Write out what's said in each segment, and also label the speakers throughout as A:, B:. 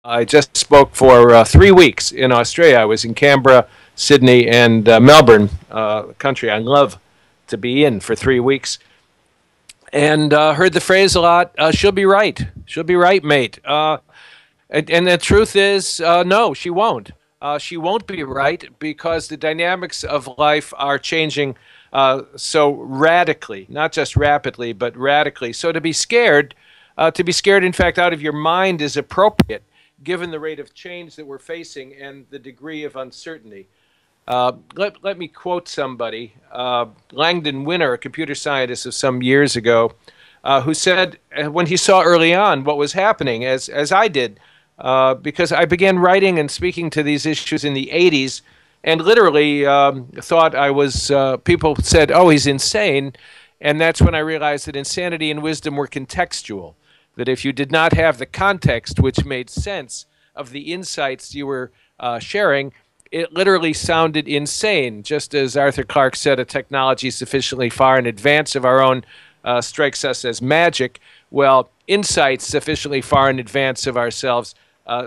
A: I just spoke for 3 weeks in Australia. I was in Canberra, Sydney, and Melbourne, country I love to be in for 3 weeks, and heard the phrase a lot. She'll be right. She'll be right, mate. And the truth is, no, she won't. She won't be right because the dynamics of life are changing so radically, not just rapidly, but radically. So to be scared, in fact, out of your mind is appropriate given the rate of change that we're facing and the degree of uncertainty. Let me quote somebody, Langdon Winner, a computer scientist of some years ago, who said when he saw early on what was happening, as I did, because I began writing and speaking to these issues in the 80s, and literally thought I was, people said, oh, he's insane. And that's when I realized that insanity and wisdom were contextual, that if you did not have the context which made sense of the insights you were sharing, it literally sounded insane. Just as Arthur Clarke said, a technology sufficiently far in advance of our own strikes us as magic. Well, insights sufficiently far in advance of ourselves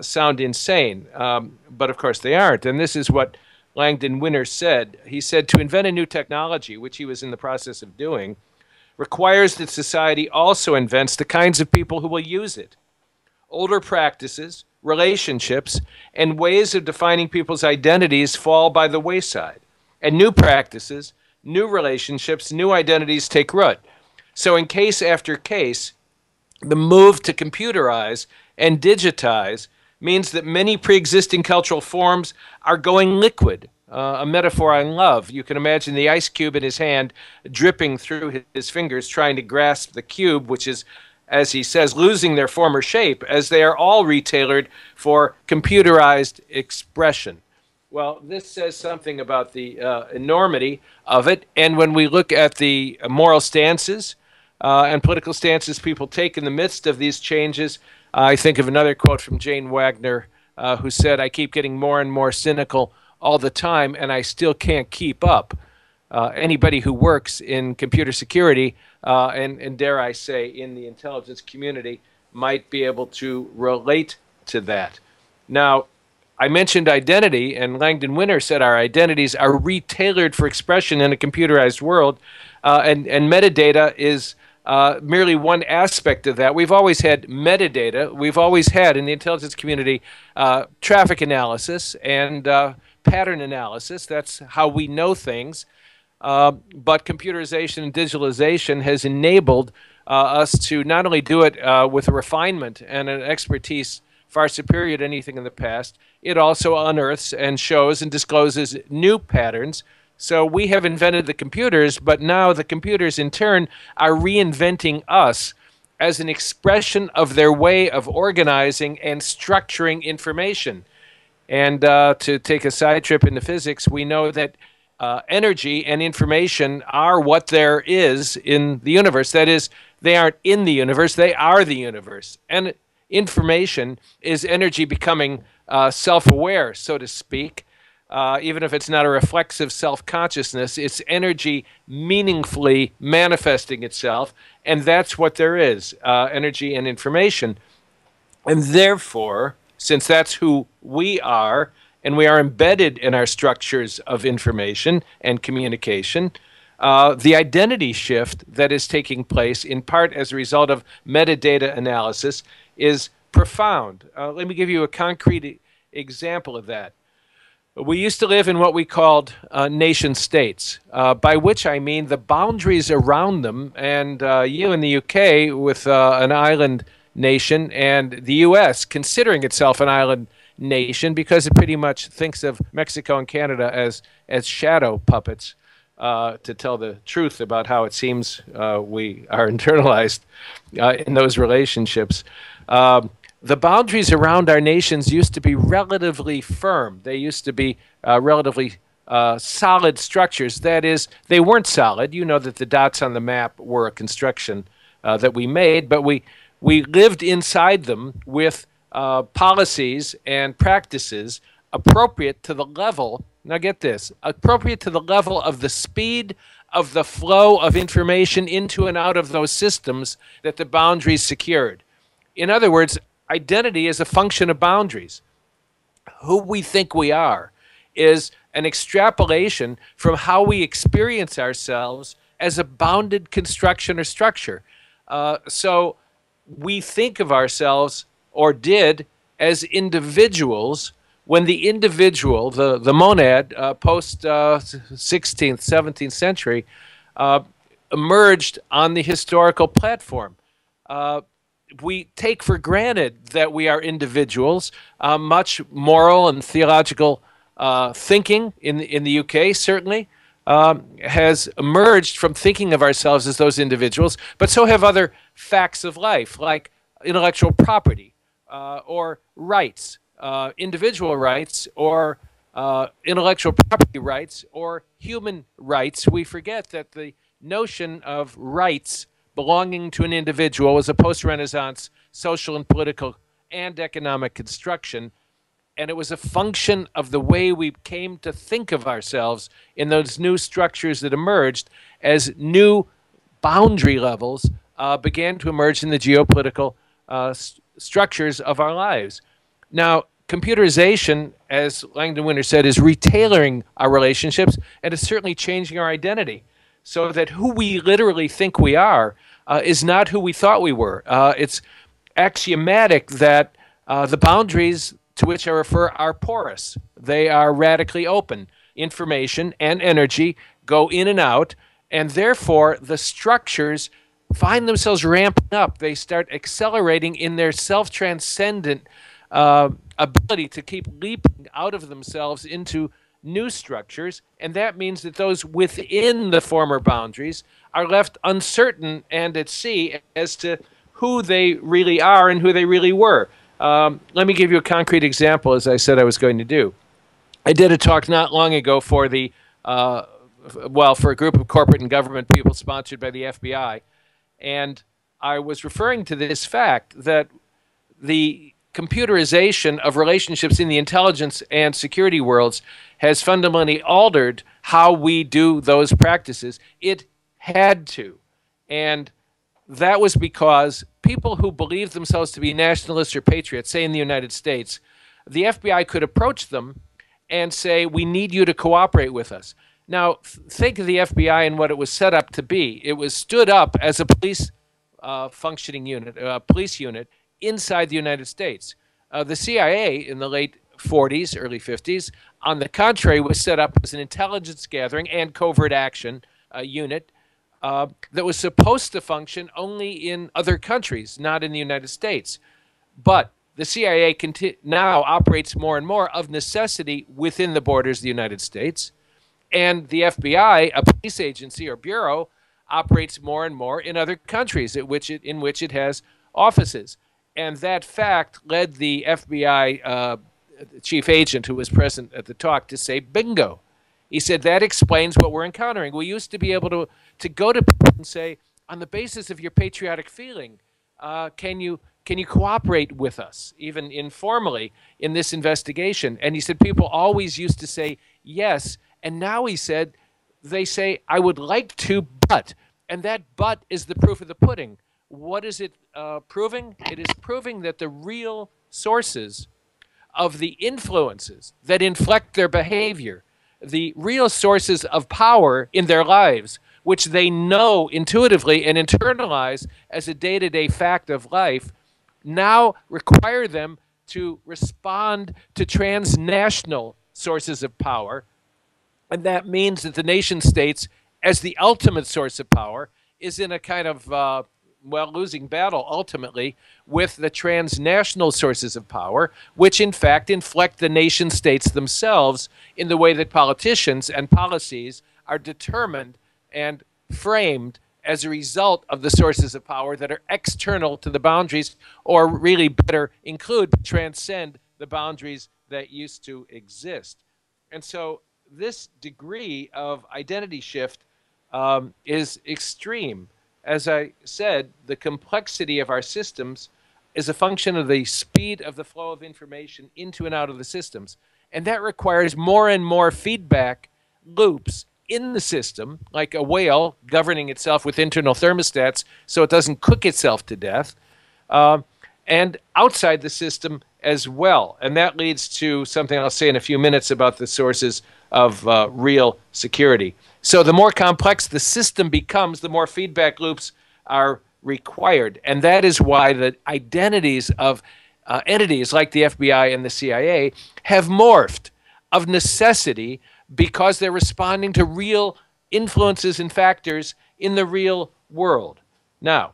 A: sound insane. But of course they aren't. And this is what Langdon Winner said. He said, to invent a new technology, which he was in the process of doing, requires that society also invents the kinds of people who will use it. Older practices, relationships, and ways of defining people's identities fall by the wayside. And new practices, new relationships, new identities take root. So in case after case, the move to computerize and digitize means that many pre-existing cultural forms are going liquid, a metaphor I love. You can imagine the ice cube in his hand dripping through his fingers, trying to grasp the cube, which is, as he says, losing their former shape, as they are all retailored for computerized expression. Well, this says something about the enormity of it, and when we look at the moral stances and political stances people take in the midst of these changes, I think of another quote from Jane Wagner, who said, I keep getting more and more cynical all the time, and I still can't keep up. Anybody who works in computer security, and dare I say in the intelligence community, might be able to relate to that. Now, I mentioned identity, and Langdon Winner said our identities are retailored for expression in a computerized world, and metadata is merely one aspect of that. We've always had metadata. We've always had, in the intelligence community, traffic analysis and pattern analysis. That's how we know things. But computerization and digitalization has enabled us to not only do it with a refinement and an expertise far superior to anything in the past, it also unearths and shows and discloses new patterns. So we have invented the computers, but now the computers in turn are reinventing us as an expression of their way of organizing and structuring information. And to take a side trip into physics, we know that energy and information are what there is in the universe. That is, they aren't in the universe, they are the universe. And information is energy becoming self-aware, so to speak. Even if it's not a reflexive self-consciousness, it's energy meaningfully manifesting itself, and that's what there is, energy and information. And therefore, since that's who we are, and we are embedded in our structures of information and communication, the identity shift that is taking place, in part as a result of metadata analysis, is profound. Let me give you a concrete example of that. We used to live in what we called nation states, by which I mean the boundaries around them, and you in the UK with an island nation, and the US considering itself an island nation because it pretty much thinks of Mexico and Canada as shadow puppets, to tell the truth about how it seems we are internalized in those relationships. The boundaries around our nations used to be relatively firm. They used to be relatively solid structures. That is, they weren't solid. You know that the dots on the map were a construction that we made, but we lived inside them with policies and practices appropriate to the level, now get this, appropriate to the level of the speed of the flow of information into and out of those systems that the boundaries secured. In other words, identity is a function of boundaries. Who we think we are is an extrapolation from how we experience ourselves as a bounded construction or structure. So we think of ourselves, or did, as individuals when the individual, the monad, post 16th, 17th century, emerged on the historical platform. We take for granted that we are individuals. Much moral and theological thinking in the UK certainly has emerged from thinking of ourselves as those individuals, but so have other facts of life, like intellectual property or rights, individual rights or intellectual property rights or human rights. We forget that the notion of rights belonging to an individual was a post-Renaissance social and political and economic construction, and it was a function of the way we came to think of ourselves in those new structures that emerged as new boundary levels began to emerge in the geopolitical structures of our lives. Now, computerization, as Langdon Winter said, is retailoring our relationships, and it's certainly changing our identity, so that who we literally think we are is not who we thought we were. It's axiomatic that the boundaries to which I refer are porous. They are radically open. Information and energy go in and out, and therefore the structures find themselves ramping up. They start accelerating in their self-transcendent ability to keep leaping out of themselves into new structures, and that means that those within the former boundaries are left uncertain and at sea as to who they really are and who they really were. Let me give you a concrete example, as I said I was going to do. I did a talk not long ago for the, for a group of corporate and government people sponsored by the FBI, and I was referring to this fact that the computerization of relationships in the intelligence and security worlds has fundamentally altered how we do those practices. It had to. And that was because people who believed themselves to be nationalists or patriots, say in the United States, the FBI could approach them and say, we need you to cooperate with us. Now, think of the FBI and what it was set up to be. It was stood up as a police functioning unit, police unit, inside the United States. The CIA in the late 40s, early 50s, on the contrary, was set up as an intelligence gathering and covert action unit that was supposed to function only in other countries, not in the United States. But the CIA now operates more and more of necessity within the borders of the United States, and the FBI, a police agency or bureau, operates more and more in other countries in which it has offices. And that fact led the FBI chief agent who was present at the talk to say, bingo. He said, that explains what we're encountering. We used to be able to go to people and say, on the basis of your patriotic feeling, can you cooperate with us, even informally, in this investigation? And he said people always used to say yes. And now he said, they say, I would like to, but. And that but is the proof of the pudding. What is it proving? It is proving that the real sources of the influences that inflect their behavior, the real sources of power in their lives, which they know intuitively and internalize as a day-to-day fact of life, now require them to respond to transnational sources of power. And that means that the nation states, as the ultimate source of power, is in a kind of losing battle ultimately with the transnational sources of power, which in fact inflect the nation states themselves in the way that politicians and policies are determined and framed as a result of the sources of power that are external to the boundaries, or really better, transcend the boundaries that used to exist. And so this degree of identity shift is extreme. As I said, the complexity of our systems is a function of the speed of the flow of information into and out of the systems. And that requires more and more feedback loops in the system, like a whale governing itself with internal thermostats so it doesn't cook itself to death. and outside the system as well. And that leads to something I'll say in a few minutes about the sources of real security. So the more complex the system becomes, the more feedback loops are required. And that is why the identities of entities like the FBI and the CIA have morphed of necessity, because they're responding to real influences and factors in the real world. Now,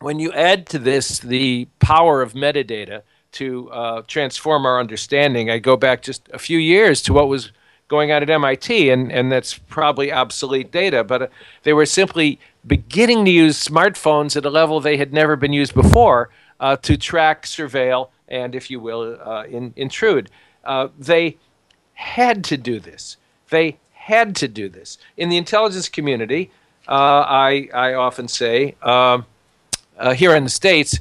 A: when you add to this the power of metadata to transform our understanding, I go back just a few years to what was going on at MIT, and that's probably obsolete data, but they were simply beginning to use smartphones at a level they had never been used before to track, surveil, and, if you will, intrude. They had to do this. They had to do this. In the intelligence community, I often say, here in the States,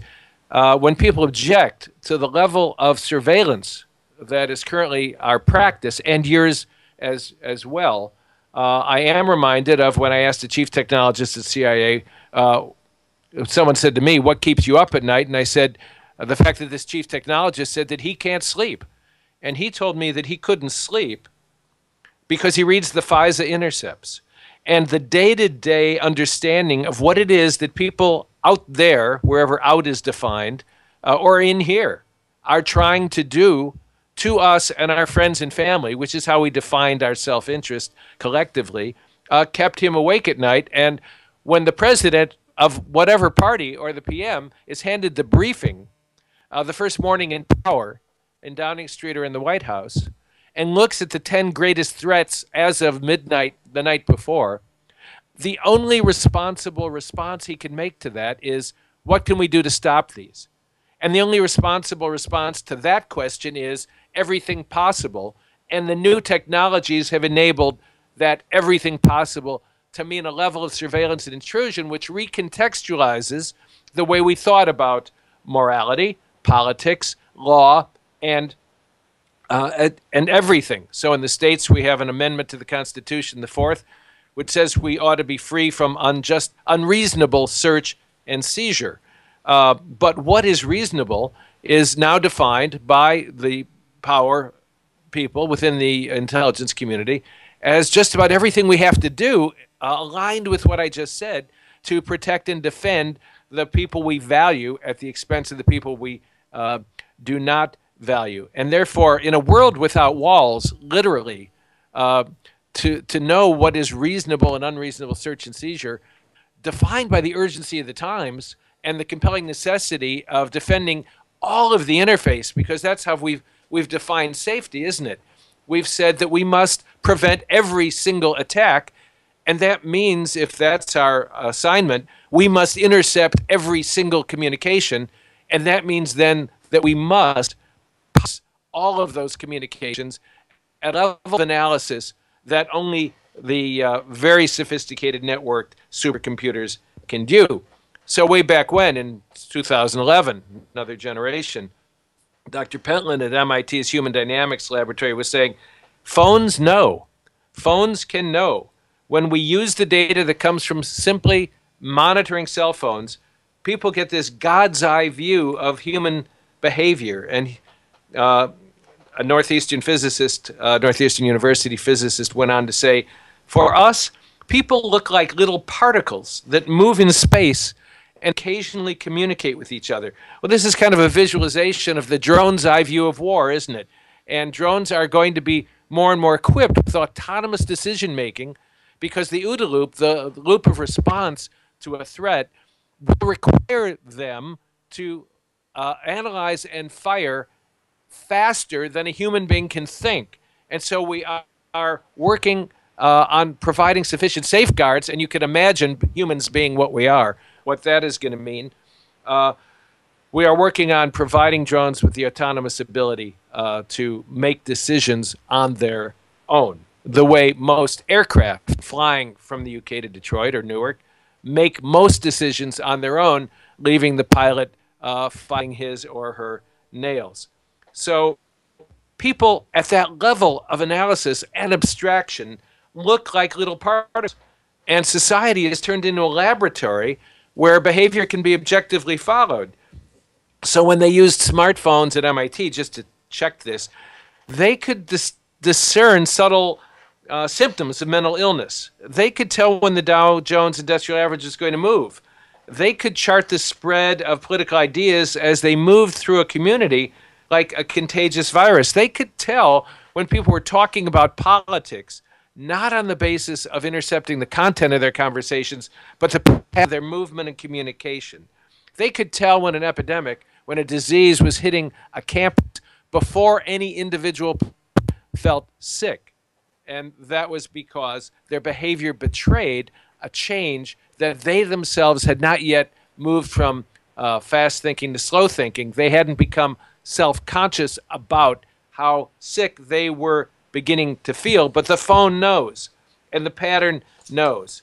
A: when people object to the level of surveillance that is currently our practice, and yours as well, I am reminded of when I asked the chief technologist at CIA, someone said to me, "What keeps you up at night?" And I said, the fact that this chief technologist said that he can't sleep. And he told me that he couldn't sleep because he reads the FISA intercepts. And the day-to-day understanding of what it is that people out there, wherever out is defined, or in here, are trying to do to us and our friends and family, which is how we defined our self-interest collectively, kept him awake at night. And when the president of whatever party or the PM is handed the briefing the first morning in power in Downing Street or in the White House, and looks at the 10 greatest threats as of midnight the night before, the only responsible response he can make to that is, what can we do to stop these? And the only responsible response to that question is everything possible. And the new technologies have enabled that everything possible to mean a level of surveillance and intrusion which recontextualizes the way we thought about morality, politics, law, and everything. So in the States, we have an amendment to the Constitution, the 4th, which says we ought to be free from unreasonable search and seizure. But what is reasonable is now defined by the power people within the intelligence community as just about everything we have to do, aligned with what I just said, to protect and defend the people we value at the expense of the people we do not value. And therefore, in a world without walls, literally, to know what is reasonable and unreasonable search and seizure, defined by the urgency of the times and the compelling necessity of defending all of the interface, because that's how we've defined safety, isn't it? We've said that we must prevent every single attack, and that means, if that's our assignment, we must intercept every single communication, and that means then that we must pass all of those communications at a level of analysis that only the very sophisticated networked supercomputers can do. So way back when, in 2011, another generation, Dr. Pentland at MIT's Human Dynamics Laboratory was saying, phones know. Phones can know. When we use the data that comes from simply monitoring cell phones, people get this God's eye view of human behavior. And a Northeastern physicist, Northeastern University physicist, went on to say, for us, people look like little particles that move in space and occasionally communicate with each other. Well, this is kind of a visualization of the drone's eye view of war, isn't it? And drones are going to be more and more equipped with autonomous decision-making, because the OODA loop, the loop of response to a threat, will require them to analyze and fire faster than a human being can think. And so we are working on providing sufficient safeguards, and you can imagine humans being what we are, what that is going to mean. We are working on providing drones with the autonomous ability to make decisions on their own, the way most aircraft flying from the UK to Detroit or Newark make most decisions on their own, leaving the pilot fighting his or her nails. So people at that level of analysis and abstraction look like little particles, and society is turned into a laboratory where behavior can be objectively followed. So when they used smartphones at MIT, just to check this, they could discern subtle symptoms of mental illness. They could tell when the Dow Jones Industrial Average is going to move. They could chart the spread of political ideas as they moved through a community like a contagious virus. They could tell when people were talking about politics, not on the basis of intercepting the content of their conversations, but the path of their movement and communication. They could tell when an epidemic, when a disease was hitting a campus before any individual felt sick. And that was because their behavior betrayed a change that they themselves had not yet moved from fast thinking to slow thinking. They hadn't become self-conscious about how sick they were beginning to feel, but the phone knows, and the pattern knows.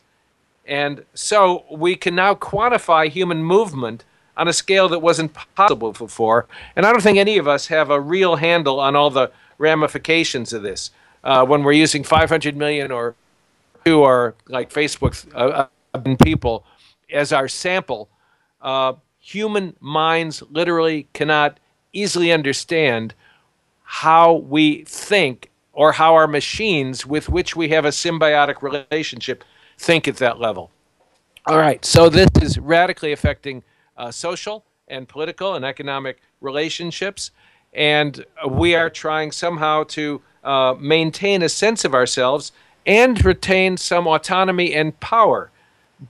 A: And so we can now quantify human movement on a scale that wasn't possible before. And I don't think any of us have a real handle on all the ramifications of this. When we're using 500 million or two, or like Facebook's people as our sample, human minds literally cannot easily understand how we think, or how our machines with which we have a symbiotic relationship think at that level. All right, so this is radically affecting social and political and economic relationships, and we are trying somehow to maintain a sense of ourselves and retain some autonomy and power.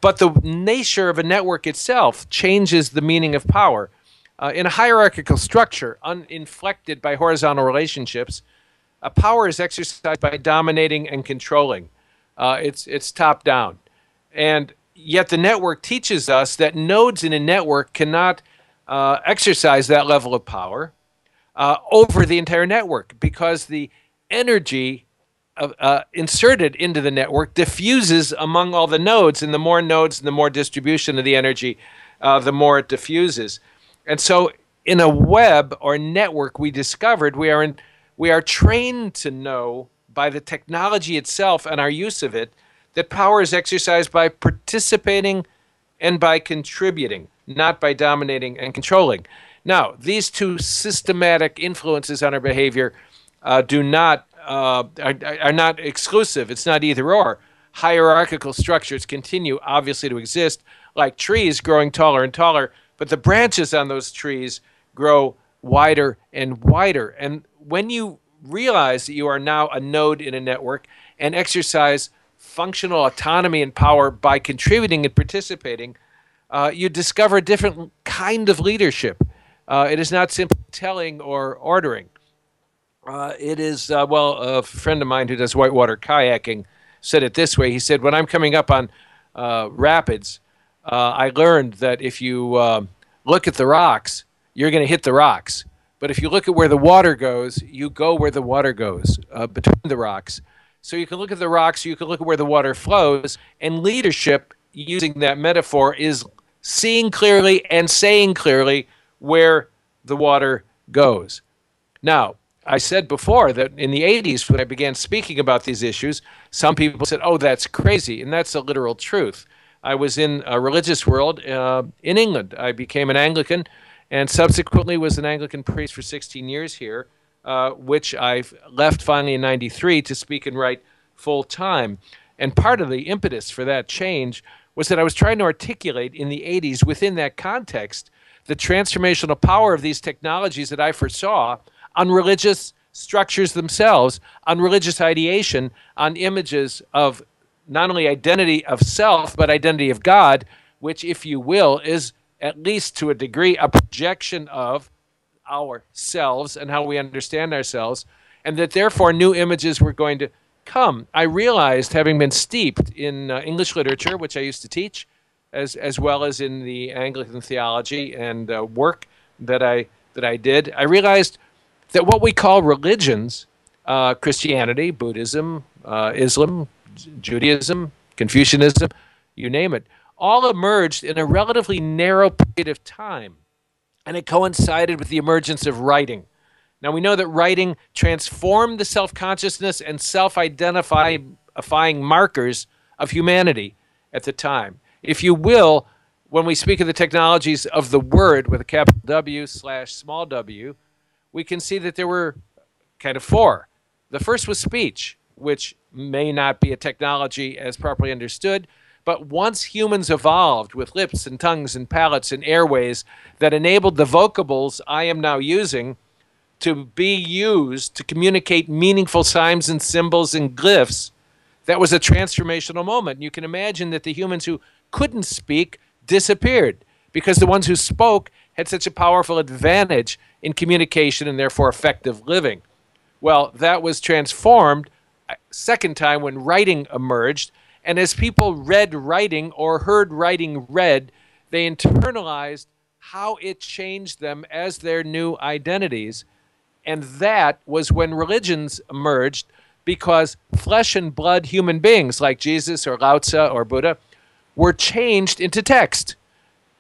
A: But the nature of a network itself changes the meaning of power. In a hierarchical structure, uninflected by horizontal relationships, power is exercised by dominating and controlling. It's top down. And yet the network teaches us that nodes in a network cannot exercise that level of power over the entire network, because the energy inserted into the network diffuses among all the nodes, and the more nodes and the more distribution of the energy, the more it diffuses. And so in a web or network, we discovered we are trained to know by the technology itself and our use of it that power is exercised by participating and by contributing, not by dominating and controlling. Now, these two systematic influences on our behavior are not exclusive. It's not either or. Hierarchical structures continue, obviously, to exist, like trees growing taller and taller, but the branches on those trees grow wider and wider. And when you realize that you are now a node in a network and exercise functional autonomy and power by contributing and participating, you discover a different kind of leadership. It is not simply telling or ordering. It is, well, a friend of mine who does whitewater kayaking said it this way. He said, when I'm coming up on rapids, I learned that if you look at the rocks, you're going to hit the rocks. But if you look at where the water goes, you go where the water goes, between the rocks. So you can look at the rocks, you can look at where the water flows, and leadership, using that metaphor, is seeing clearly and saying clearly where the water goes. Now, I said before that in the 80s, when I began speaking about these issues, some people said, oh, that's crazy, and that's a literal truth. I was in a religious world in England. I became an Anglican and subsequently was an Anglican priest for 16 years here, which I've left finally in '93 to speak and write full time. And part of the impetus for that change was that I was trying to articulate in the 80s, within that context, the transformational power of these technologies that I foresaw on religious structures themselves, on religious ideation, on images of not only identity of self, but identity of God, which, if you will, is at least to a degree a projection of ourselves and how we understand ourselves, and that therefore new images were going to come. I realized, having been steeped in English literature, which I used to teach, as well as in the Anglican theology and work that I did, I realized that what we call religions, Christianity, Buddhism, Islam, Judaism, Confucianism, you name it, all emerged in a relatively narrow period of time. And it coincided with the emergence of writing. Now, we know that writing transformed the self-consciousness and self-identifying markers of humanity at the time. If you will, when we speak of the technologies of the word with a capital W / small w, we can see that there were kind of four. The first was speech, which may not be a technology as properly understood, but once humans evolved with lips and tongues and palates and airways that enabled the vocables I am now using to be used to communicate meaningful signs and symbols and glyphs, that was a transformational moment. And you can imagine that the humans who couldn't speak disappeared because the ones who spoke had such a powerful advantage in communication and therefore effective living. Well, that was transformed second time when writing emerged. And as people read writing or heard writing read, they internalized how it changed them as their new identities. And that was when religions emerged, because flesh and blood human beings like Jesus or Lao Tzu or Buddha were changed into text.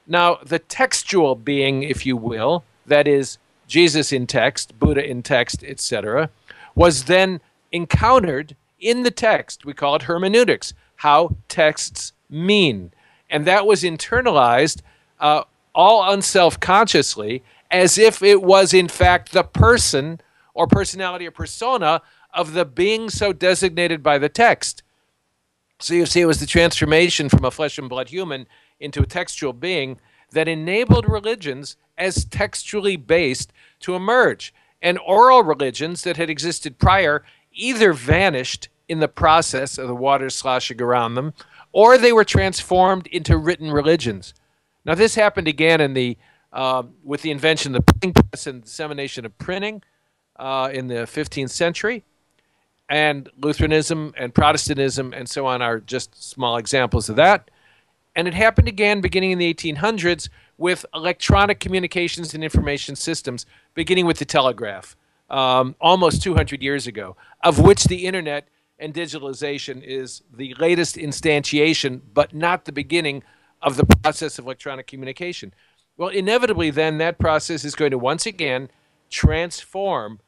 A: Now, the textual being, if you will, that is Jesus in text, Buddha in text, etc., was then encountered in the text. We call it hermeneutics, how texts mean. And that was internalized all unself-consciously, as if it was in fact the person or personality or persona of the being so designated by the text. So you see, it was the transformation from a flesh and blood human into a textual being that enabled religions as textually based to emerge. And oral religions that had existed prior either vanished in the process of the waters sloshing around them, or they were transformed into written religions. Now, this happened again in the with the invention of the printing press and dissemination of printing in the 15th century. And Lutheranism and Protestantism and so on are just small examples of that. And it happened again beginning in the 1800s with electronic communications and information systems, beginning with the telegraph, almost 200 years ago, of which the internet and digitalization is the latest instantiation, but not the beginning of the process of electronic communication. Well, inevitably then that process is going to once again transform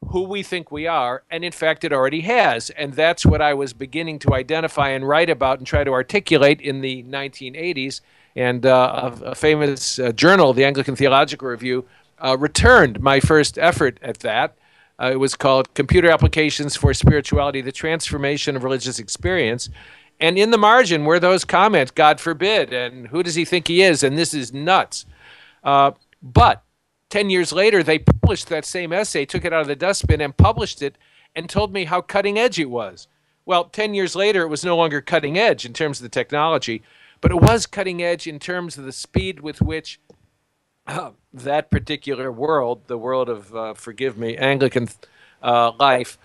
A: who we think we are, and in fact it already has. And that's what I was beginning to identify and write about and try to articulate in the 1980s. And a famous journal, the Anglican Theological Review, returned my first effort at that. It was called Computer Applications for Spirituality, the Transformation of Religious Experience. And in the margin were those comments, God forbid, and who does he think he is, and this is nuts. But 10 years later, they published that same essay, took it out of the dustbin and published it and told me how cutting edge it was. Well, 10 years later, it was no longer cutting edge in terms of the technology, but it was cutting edge in terms of the speed with which that particular world, the world of, forgive me, Anglican life,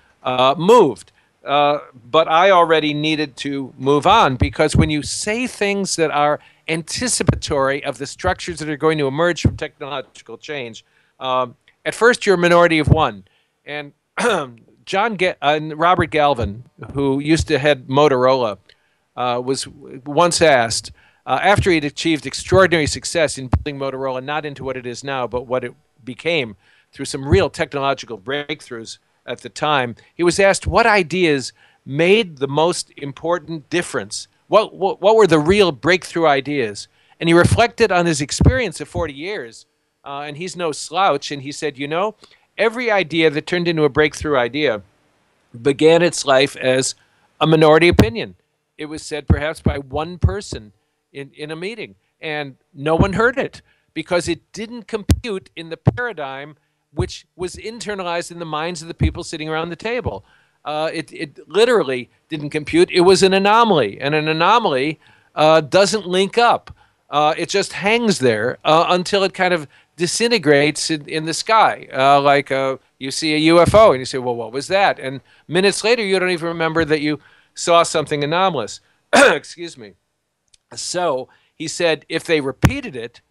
A: moved. But I already needed to move on, because when you say things that are anticipatory of the structures that are going to emerge from technological change, at first you're a minority of one. And Robert Galvin, who used to head Motorola, was once asked, after he'd achieved extraordinary success in building Motorola, not into what it is now, but what it became through some real technological breakthroughs at the time, he was asked what ideas made the most important difference. What were the real breakthrough ideas? And he reflected on his experience of 40 years, and he's no slouch, and he said, you know, every idea that turned into a breakthrough idea began its life as a minority opinion. It was said perhaps by one person in a meeting, and no one heard it because it didn't compute in the paradigm which was internalized in the minds of the people sitting around the table. It literally didn't compute. It was an anomaly, and an anomaly doesn't link up. It just hangs there until it kind of disintegrates in the sky, like you see a UFO, and you say, well, what was that? And minutes later, you don't even remember that you saw something anomalous. Excuse me. So he said if they repeated it,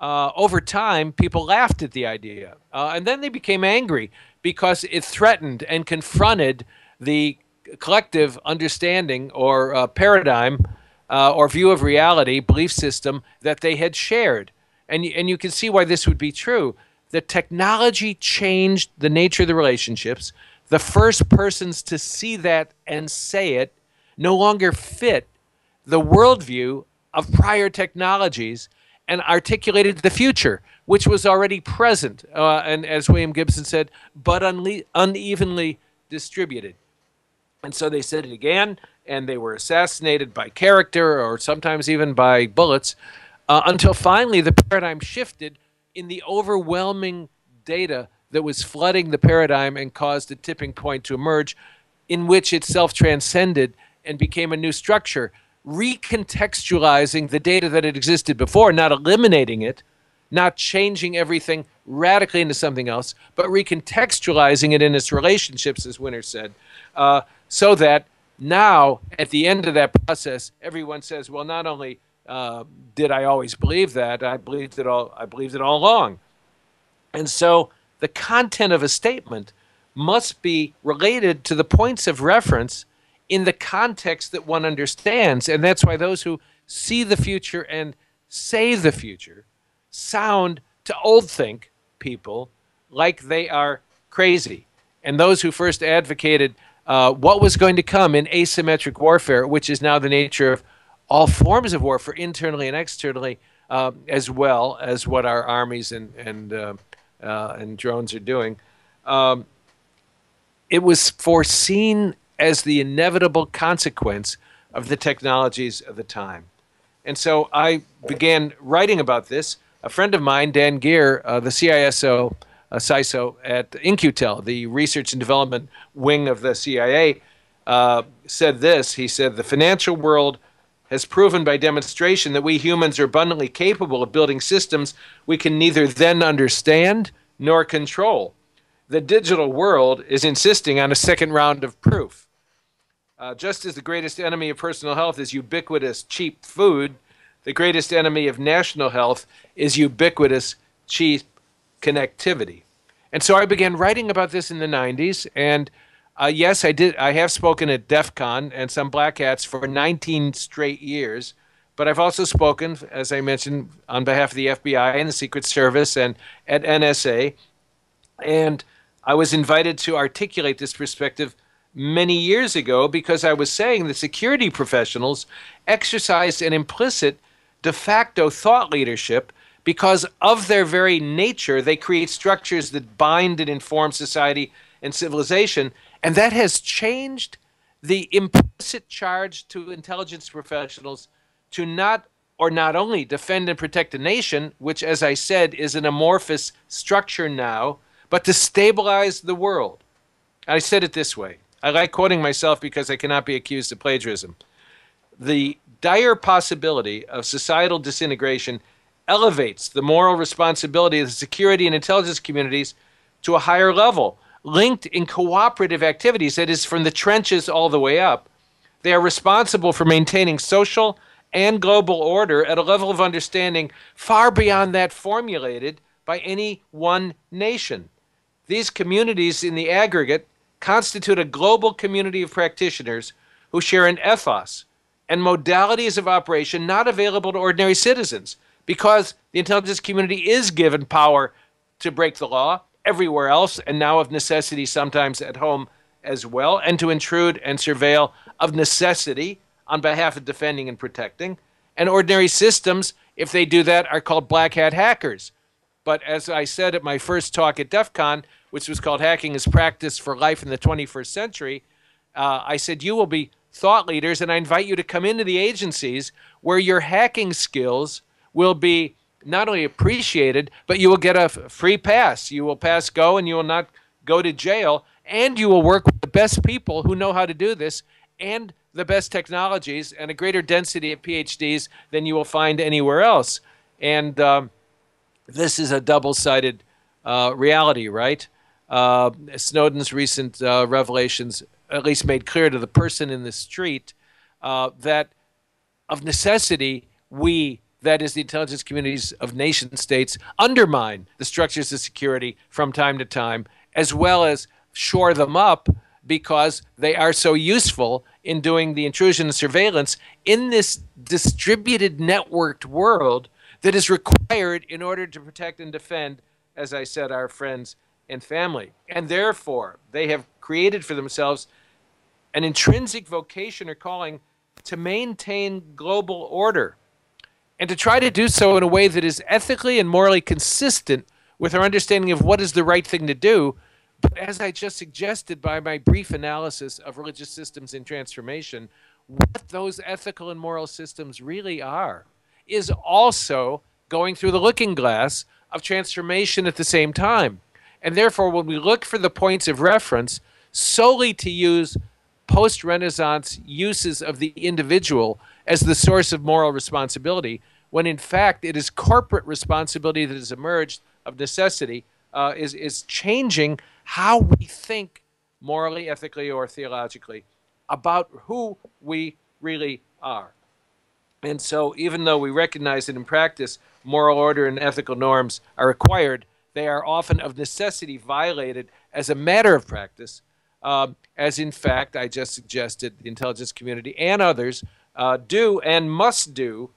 A: over time, people laughed at the idea. And then they became angry because it threatened and confronted the collective understanding or paradigm or view of reality, belief system that they had shared. And you can see why this would be true. The technology changed the nature of the relationships. The first persons to see that and say it no longer fit the worldview of prior technologies and articulated the future, which was already present, and as William Gibson said, but unevenly distributed. And so they said it again, and they were assassinated by character or sometimes even by bullets, until finally the paradigm shifted in the overwhelming data that was flooding the paradigm and caused a tipping point to emerge, in which it self-transcended and became a new structure, recontextualizing the data that had existed before, not eliminating it, not changing everything radically into something else, but recontextualizing it in its relationships, as Winner said, so that now, at the end of that process, everyone says, well, not only did I always believe that, I believed it all along. And so the content of a statement must be related to the points of reference in the context that one understands. And that's why those who see the future and say the future sound to old think people like they are crazy. And those who first advocated what was going to come in asymmetric warfare, which is now the nature of all forms of warfare, internally and externally, as well as what our armies and drones are doing. It was foreseen as the inevitable consequence of the technologies of the time. And so I began writing about this. A friend of mine, Dan Gear, the CISO, CISO at In-Q-Tel, the research and development wing of the CIA, said this. He said, the financial world has proven by demonstration that we humans are abundantly capable of building systems we can neither then understand nor control. The digital world is insisting on a second round of proof. Just as the greatest enemy of personal health is ubiquitous cheap food, the greatest enemy of national health is ubiquitous cheap connectivity. And so I began writing about this in the 90s, and yes, I have spoken at DEF CON and some Black Hats for 19 straight years, but I've also spoken, as I mentioned, on behalf of the FBI and the Secret Service and at NSA, and I was invited to articulate this perspective many years ago because I was saying the security professionals exercised an implicit de facto thought leadership because of their very nature. They create structures that bind and inform society and civilization, and that has changed the implicit charge to intelligence professionals to not only defend and protect a nation, which, as I said, is an amorphous structure now, but to stabilize the world. I said it this way. I like quoting myself because I cannot be accused of plagiarism. The dire possibility of societal disintegration elevates the moral responsibility of the security and intelligence communities to a higher level, linked in cooperative activities, that is, from the trenches all the way up. They are responsible for maintaining social and global order at a level of understanding far beyond that formulated by any one nation. These communities in the aggregate constitute a global community of practitioners who share an ethos and modalities of operation not available to ordinary citizens, because the intelligence community is given power to break the law everywhere else, and now of necessity sometimes at home as well, and to intrude and surveil of necessity on behalf of defending and protecting. And ordinary systems, if they do that, are called black hat hackers. But as I said at my first talk at DEF CON, which was called Hacking as Practice for Life in the 21st Century, I said, you will be thought leaders, and I invite you to come into the agencies where your hacking skills will be not only appreciated, but you will get a free pass. You will pass go, and you will not go to jail, and you will work with the best people who know how to do this, and the best technologies, and a greater density of PhDs than you will find anywhere else. And this is a double-sided reality, right? Snowden's recent revelations at least made clear to the person in the street that of necessity, we, that is the intelligence communities of nation states, undermine the structures of security from time to time, as well as shore them up because they are so useful in doing the intrusion and surveillance in this distributed networked world that is required in order to protect and defend, as I said, our friends and family. And therefore, they have created for themselves an intrinsic vocation or calling to maintain global order. and to try to do so in a way that is ethically and morally consistent with our understanding of what is the right thing to do. But as I just suggested by my brief analysis of religious systems in transformation, what those ethical and moral systems really are is also going through the looking glass of transformation at the same time. And therefore, when we look for the points of reference solely to use post-Renaissance uses of the individual as the source of moral responsibility, when in fact it is corporate responsibility that has emerged of necessity, is changing how we think morally, ethically, or theologically about who we really are. And so even though we recognize that in practice moral order and ethical norms are required, they are often of necessity violated as a matter of practice, as in fact I just suggested the intelligence community and others do and must do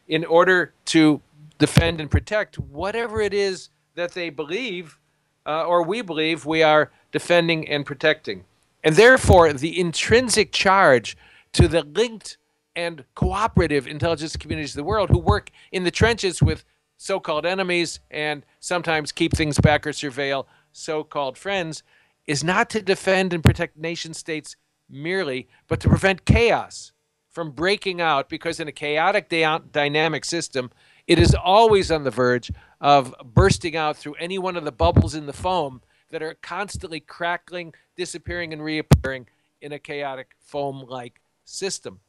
A: in order to defend and protect whatever it is that they believe or we believe we are defending and protecting. And therefore, the intrinsic charge to the linked and cooperative intelligence communities of the world who work in the trenches with so-called enemies and sometimes keep things back or surveil so-called friends is not to defend and protect nation states merely, but to prevent chaos from breaking out, because in a chaotic dynamic system, it is always on the verge of bursting out through any one of the bubbles in the foam that are constantly crackling, disappearing, and reappearing in a chaotic foam-like system.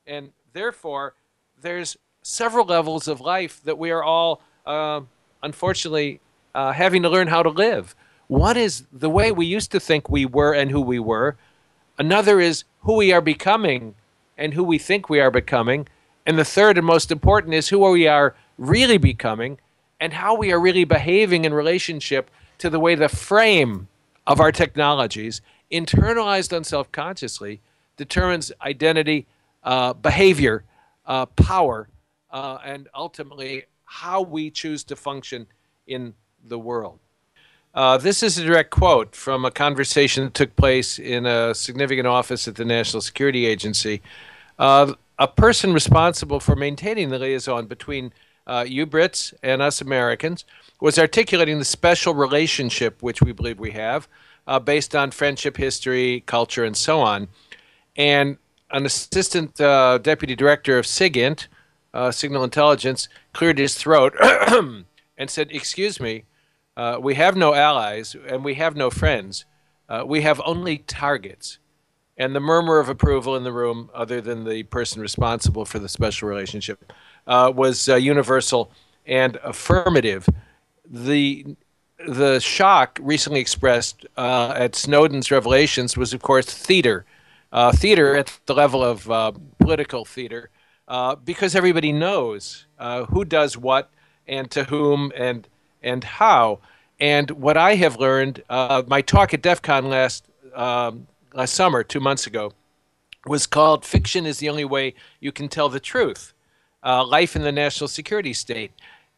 A: And therefore, there's several levels of life that we are all, unfortunately, having to learn how to live. One is the way we used to think we were and who we were. Another is who we are becoming and who we think we are becoming. And the third and most important is who we are really becoming and how we are really behaving in relationship to the way the frame of our technologies, internalized unselfconsciously, determines identity, behavior, power, and ultimately how we choose to function in the world. This is a direct quote from a conversation that took place in a significant office at the National Security Agency. A person responsible for maintaining the liaison between you Brits and us Americans was articulating the special relationship which we believe we have based on friendship, history, culture, and so on. And an assistant deputy director of SIGINT, Signal Intelligence, cleared his throat and said, "Excuse me, we have no allies and we have no friends. We have only targets." And the murmur of approval in the room, other than the person responsible for the special relationship, was universal and affirmative. The shock recently expressed at Snowden's revelations was, of course, theater. Theater at the level of political theater, because everybody knows who does what and to whom and how. And what I have learned, my talk at DEF CON last summer, 2 months ago, was called "Fiction is the Only Way You Can Tell the Truth, Life in the National Security State."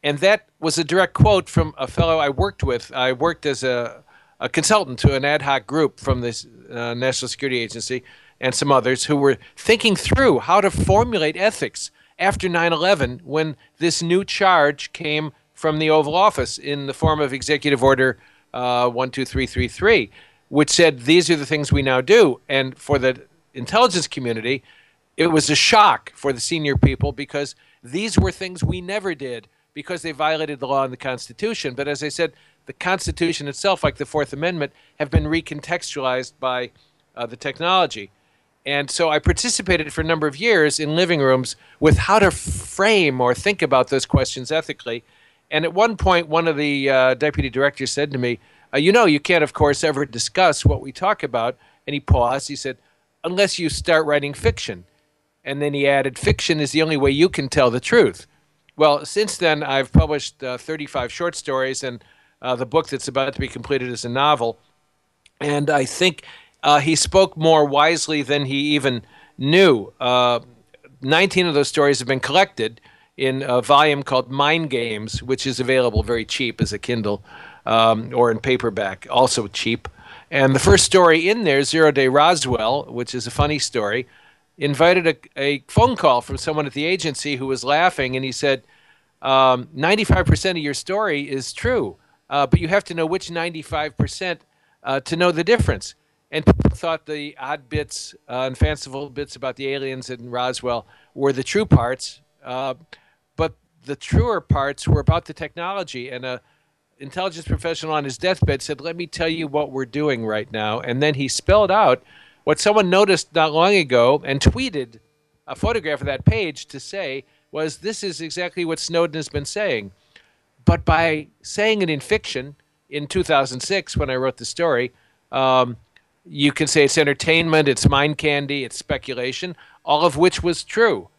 A: And that was a direct quote from a fellow I worked with. I worked as a consultant to an ad hoc group from this National Security Agency and some others who were thinking through how to formulate ethics after 9/11 when this new charge came from the Oval Office in the form of Executive Order 12333, which said these are the things we now do. And for the intelligence community, it was a shock for the senior people because these were things we never did because they violated the law and the Constitution. But as I said, the Constitution itself, like the Fourth Amendment, have been recontextualized by the technology. And so I participated for a number of years in living rooms with how to frame or think about those questions ethically. And at one point, one of the deputy directors said to me, "You know, you can't, of course, ever discuss what we talk about." And he paused. He said, "Unless you start writing fiction." And then he added, "Fiction is the only way you can tell the truth." Well, since then, I've published 35 short stories, and the book that's about to be completed is a novel. And I think he spoke more wisely than he even knew. 19 of those stories have been collected in a volume called Mind Games, which is available very cheap as a Kindle or in paperback, also cheap. And the first story in there, Zero Day Roswell, which is a funny story, invited a phone call from someone at the agency who was laughing, and he said, 95% of your story is true, but you have to know which 95% to know the difference. And people thought the odd bits and fanciful bits about the aliens in Roswell were the true parts, but the truer parts were about the technology. And a intelligence professional on his deathbed said, "Let me tell you what we're doing right now." And then he spelled out what someone noticed not long ago and tweeted a photograph of that page to say was, "This is exactly what Snowden has been saying." But by saying it in fiction in 2006, when I wrote the story, you can say it's entertainment, it's mind candy, it's speculation, all of which was true.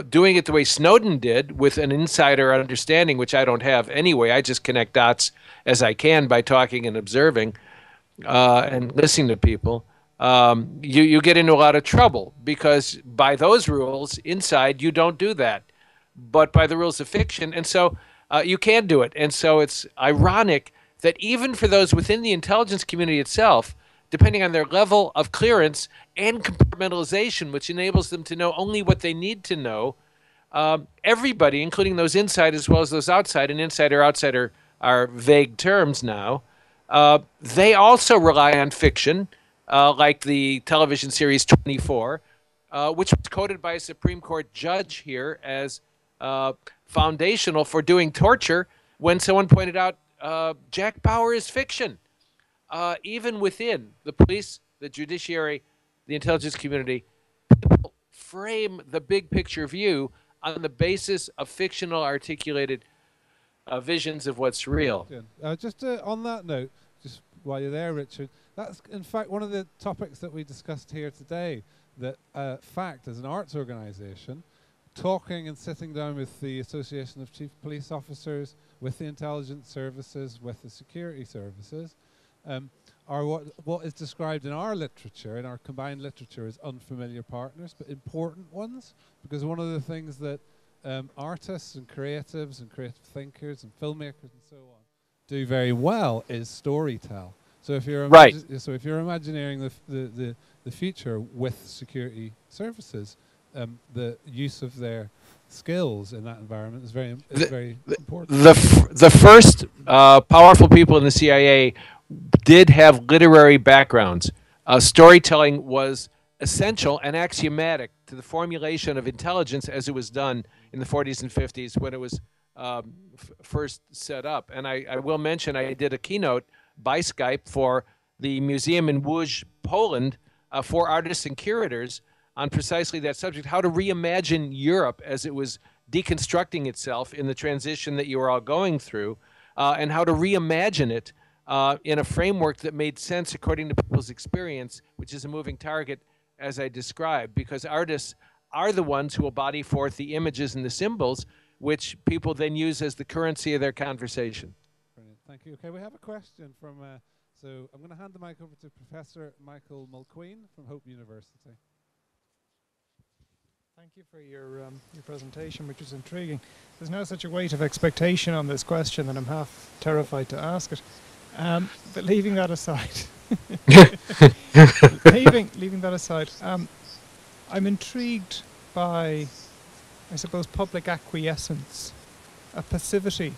A: Doing it the way Snowden did with an insider understanding, which I don't have anyway, I just connect dots as I can by talking and observing and listening to people, you get into a lot of trouble because by those rules inside, you don't do that. But by the rules of fiction, and so you can do it. And so it's ironic that even for those within the intelligence community itself, depending on their level of clearance and compartmentalization, which enables them to know only what they need to know, everybody, including those inside as well as those outside, and insider, outsider are vague terms now, they also rely on fiction, like the television series 24, which was quoted by a Supreme Court judge here as foundational for doing torture when someone pointed out Jack Bauer is fiction. Even within the police, the judiciary, the intelligence community, people frame the big picture view on the basis of fictional articulated visions of what's real.
B: Just on that note, just while you're there, Richard, that's in fact one of the topics that we discussed here today, that FACT as an arts organization, talking and sitting down with the Association of Chief Police Officers, with the intelligence services, with the security services, are what is described in our literature, in our combined literature, as unfamiliar partners, but important ones, because one of the things that artists and creative thinkers and filmmakers and so on do very well is storytell. So if you're so if you're imagining the future with security services, the use of their skills in that environment is very important.
A: The first powerful people in the CIA did have literary backgrounds. Storytelling was essential and axiomatic to the formulation of intelligence as it was done in the 40s and 50s when it was first set up. And I will mention I did a keynote by Skype for the museum in Łódź, Poland, for artists and curators on precisely that subject, how to reimagine Europe as it was deconstructing itself in the transition that you were all going through, and how to reimagine it in a framework that made sense according to people's experience, which is a moving target, as I described, because artists are the ones who will body forth the images and the symbols, which people then use as the currency of their conversation.
B: Brilliant. Thank you. Okay, we have a question from, so I'm going to hand the mic over to Professor Michael Mulqueen from Hope University.
C: Thank you for your presentation, which was intriguing. There's now such a weight of expectation on this question that I'm half terrified to ask it. But leaving that aside, leaving that aside, I'm intrigued by, I suppose, public acquiescence, a passivity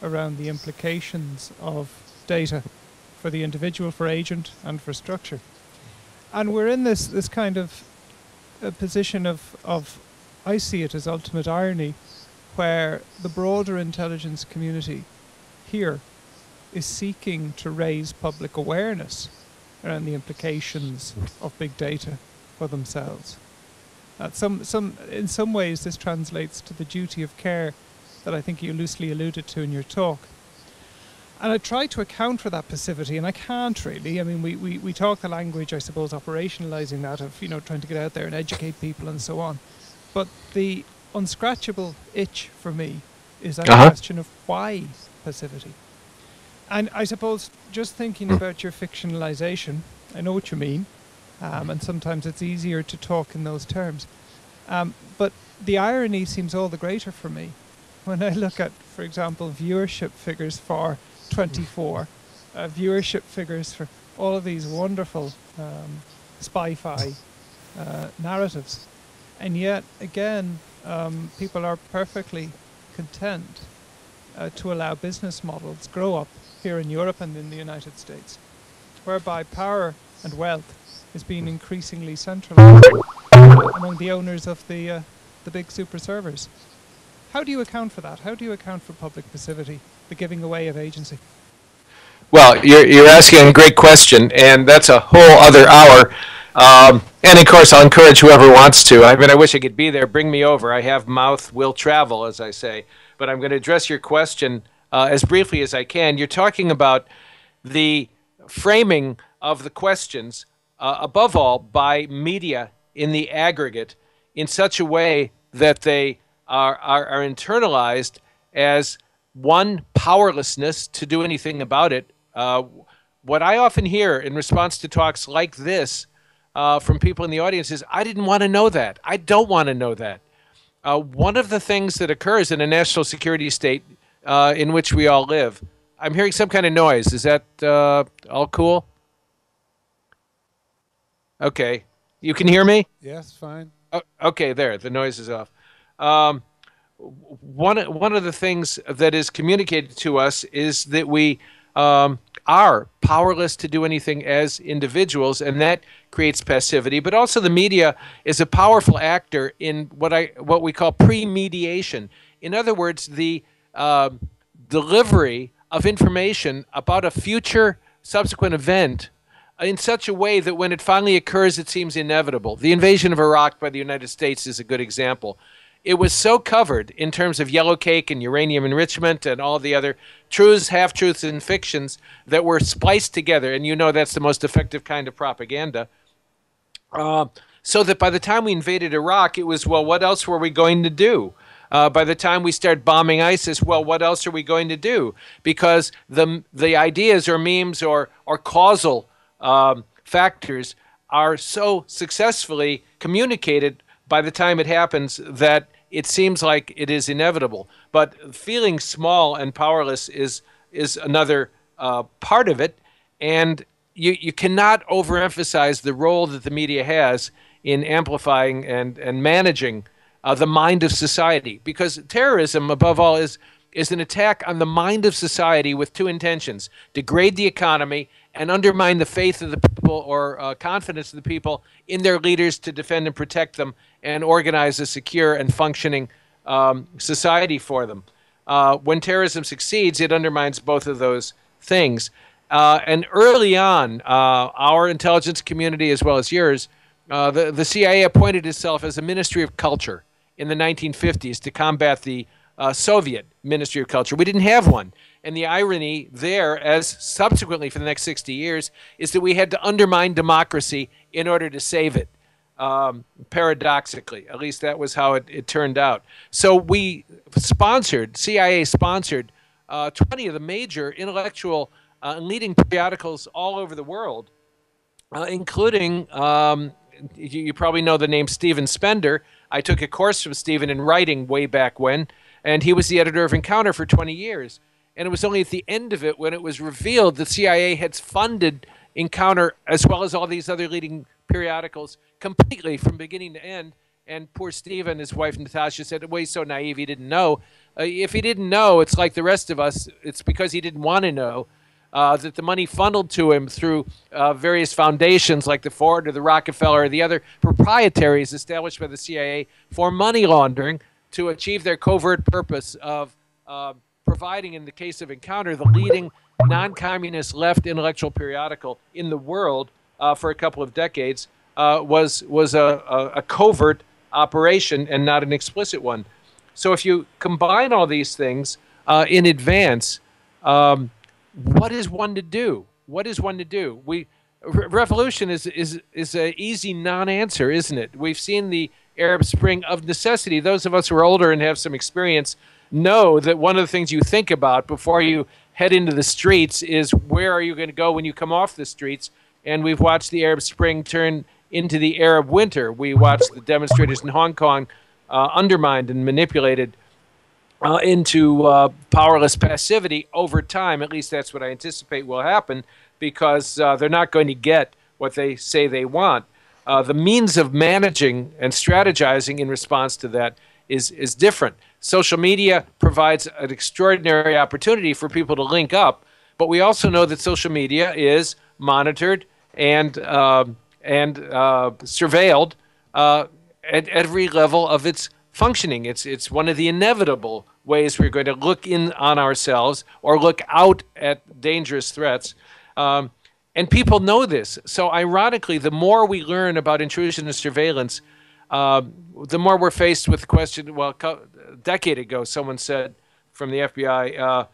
C: around the implications of data for the individual, for agent, and for structure. And we're in this kind of a position of, I see it as ultimate irony, where the broader intelligence community here is seeking to raise public awareness around the implications of big data for themselves. In some ways this translates to the duty of care that I think you loosely alluded to in your talk. And I try to account for that passivity, and I can't really. I mean, we talk the language, I suppose, operationalizing that of, trying to get out there and educate people and so on. But the unscratchable itch for me is that question of why passivity. And I suppose just thinking about your fictionalization, I know what you mean, and sometimes it's easier to talk in those terms. But the irony seems all the greater for me when I look at, for example, viewership figures for 24, viewership figures for all of these wonderful spy-fi narratives. And yet, again, people are perfectly content to allow business models grow up here in Europe and in the United States, whereby power and wealth is being increasingly centralized among the owners of the big super servers. How do you account for that? How do you account for public passivity, the giving away of agency?
A: Well, you're asking a great question, and that's a whole other hour. And of course, I'll encourage whoever wants to. I mean, I wish I could be there. Bring me over. I have mouth, will travel, as I say. But I'm going to address your question as briefly as I can. You're talking about the framing of the questions, above all, by media in the aggregate, in such a way that they are internalized as one, powerlessness to do anything about it. What I often hear in response to talks like this from people in the audience is, I didn't want to know that. I don't want to know that. One of the things that occurs in a national security state in which we all live, I'm hearing some kind of noise. Is that all cool? Okay. You can hear me?
B: Yes, fine.
A: Okay, there. The noise is off. One of the things that is communicated to us is that we are powerless to do anything as individuals, and that creates passivity. But also the media is a powerful actor in what we call pre-mediation. In other words, the delivery of information about a future subsequent event in such a way that when it finally occurs, it seems inevitable. The invasion of Iraq by the United States is a good example. It was so covered in terms of yellow cake and uranium enrichment and all the other truths, half-truths, and fictions that were spliced together, and you know that's the most effective kind of propaganda, so that by the time we invaded Iraq, it was, well, what else were we going to do? By the time we start bombing ISIS, well, what else are we going to do? Because the ideas or memes or causal factors are so successfully communicated by the time it happens that it seems like it is inevitable. But feeling small and powerless is another part of it, and you cannot overemphasize the role that the media has in amplifying and managing the mind of society, because terrorism, above all, is an attack on the mind of society with two intentions: degrade the economy and undermine the faith of the people or confidence of the people in their leaders to defend and protect them and organize a secure and functioning society for them. When terrorism succeeds, it undermines both of those things. And early on, our intelligence community, as well as yours, the CIA appointed itself as a Ministry of Culture in the 1950s to combat the Soviet Ministry of Culture. We didn't have one. And the irony there, as subsequently for the next 60 years, is that we had to undermine democracy in order to save it, paradoxically. At least that was how it turned out. So we sponsored, CIA sponsored, 20 of the major intellectual and leading periodicals all over the world, including, you probably know the name Stephen Spender. I took a course from Stephen in writing way back when, and he was the editor of Encounter for 20 years. And it was only at the end of it when it was revealed the CIA had funded Encounter, as well as all these other leading periodicals, completely from beginning to end. And poor Stephen, his wife Natasha, said, well, he's so naive, he didn't know. If he didn't know, it's like the rest of us. It's because he didn't want to know. That the money funneled to him through various foundations like the Ford or the Rockefeller or the other proprietaries established by the CIA for money laundering to achieve their covert purpose of providing, in the case of Encounter, the leading non-communist left intellectual periodical in the world for a couple of decades, was a covert operation and not an explicit one. So if you combine all these things in advance, what is one to do? What is one to do? Revolution is an easy non-answer, isn't it? We've seen the Arab Spring of necessity. Those of us who are older and have some experience know that one of the things you think about before you head into the streets is where are you going to go when you come off the streets. And we've watched the Arab Spring turn into the Arab Winter. We watched the demonstrators in Hong Kong undermined and manipulated into powerless passivity over time. At least that's what I anticipate will happen, because they're not going to get what they say they want. the means of managing and strategizing in response to that is different. Social media provides an extraordinary opportunity for people to link up, but we also know that social media is monitored and surveilled at every level of its functioning. It's one of the inevitable ways we're going to look in on ourselves or look out at dangerous threats. And people know this. So ironically, the more we learn about intrusion and surveillance, the more we're faced with the question, well, a decade ago, someone said from the FBI,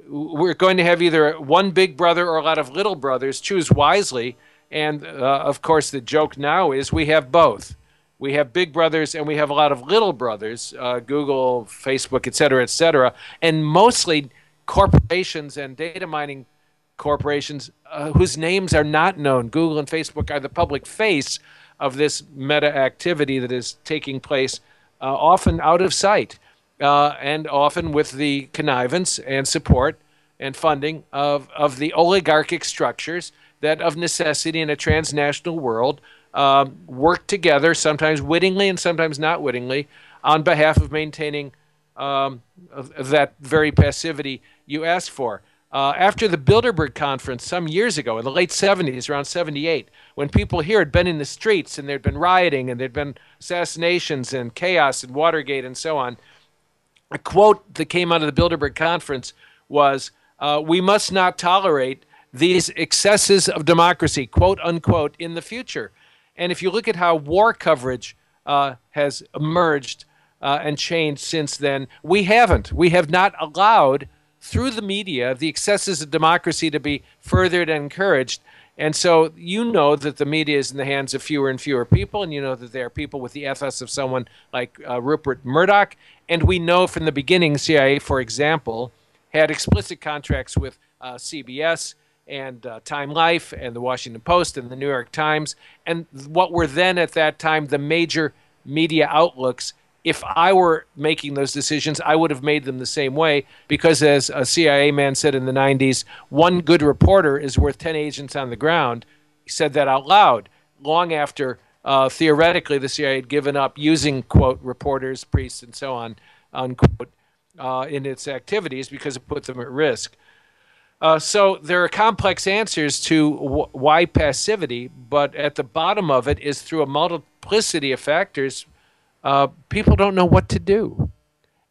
A: we're going to have either one big brother or a lot of little brothers. Choose wisely. And, of course, the joke now is we have both. We have big brothers and we have a lot of little brothers, Google, Facebook, et cetera, and mostly corporations and data mining corporations whose names are not known. Google and Facebook are the public face of this meta activity that is taking place, often out of sight, and often with the connivance and support and funding of the oligarchic structures that of necessity in a transnational world work together, sometimes wittingly and sometimes not wittingly, on behalf of maintaining that very passivity you asked for. After the Bilderberg conference some years ago, in the late 70s, around 78, when people here had been in the streets and there'd been rioting and there'd been assassinations and chaos and Watergate and so on, a quote that came out of the Bilderberg conference was, we must not tolerate these excesses of democracy, quote unquote, in the future. And if you look at how war coverage has emerged and changed since then, we haven't. We have not allowed, through the media, the excesses of democracy to be furthered and encouraged. And so you know that the media is in the hands of fewer and fewer people, and you know that there are people with the ethos of someone like Rupert Murdoch. And we know from the beginning, CIA, for example, had explicit contracts with CBS and Time Life and the Washington Post and the New York Times, and what were then at that time the major media outlooks. If I were making those decisions, I would have made them the same way, because as a CIA man said in the 90s, one good reporter is worth 10 agents on the ground. He said that out loud long after, theoretically, the CIA had given up using, quote, reporters, priests, and so on, unquote, in its activities because it put them at risk. So there are complex answers to why passivity, but at the bottom of it is through a multiplicity of factors. People don't know what to do.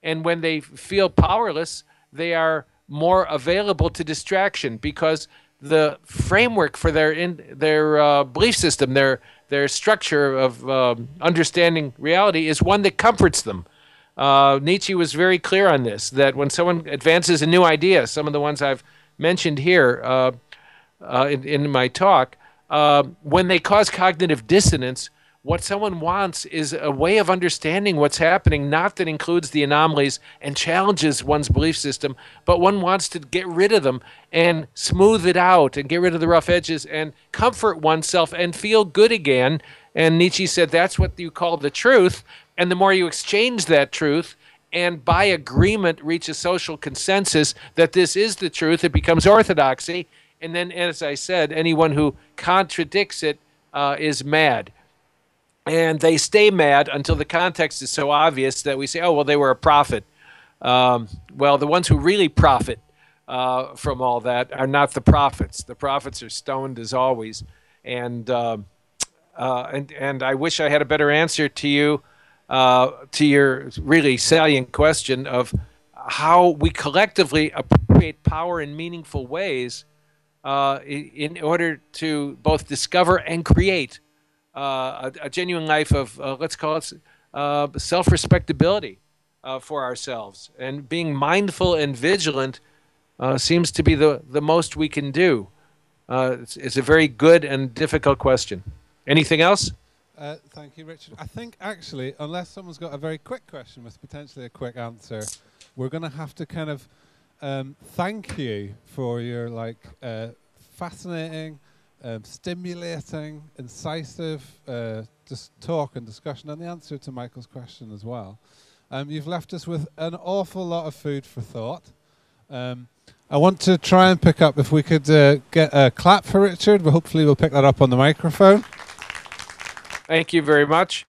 A: And when they feel powerless, they are more available to distraction because the framework for their belief system, their structure of understanding reality is one that comforts them. Nietzsche was very clear on this, that when someone advances a new idea, some of the ones I've mentioned here in my talk, when they cause cognitive dissonance, what someone wants is a way of understanding what's happening, not that includes the anomalies and challenges one's belief system, but one wants to get rid of them and smooth it out and get rid of the rough edges and comfort oneself and feel good again. And Nietzsche said that's what you call the truth. And the more you exchange that truth and by agreement reach a social consensus that this is the truth, it becomes orthodoxy. And then, as I said, anyone who contradicts it is mad. And they stay mad until the context is so obvious that we say, oh, well, they were a prophet. Well, the ones who really profit from all that are not the prophets. The prophets are stoned as always. And I wish I had a better answer to you, to your really salient question of how we collectively appropriate power in meaningful ways in order to both discover and create a genuine life of, let's call it, self-respectability for ourselves. And being mindful and vigilant seems to be the most we can do. It's a very good and difficult question. Anything else?
B: Thank you, Richard. I think, actually, unless someone's got a very quick question with potentially a quick answer, we're going to have to kind of thank you for your, fascinating, stimulating, incisive just talk and discussion, and the answer to Michael's question as well. You've left us with an awful lot of food for thought. I want to try and pick up, if we could get a clap for Richard. Hopefully we'll pick that up on the microphone.
A: Thank you very much.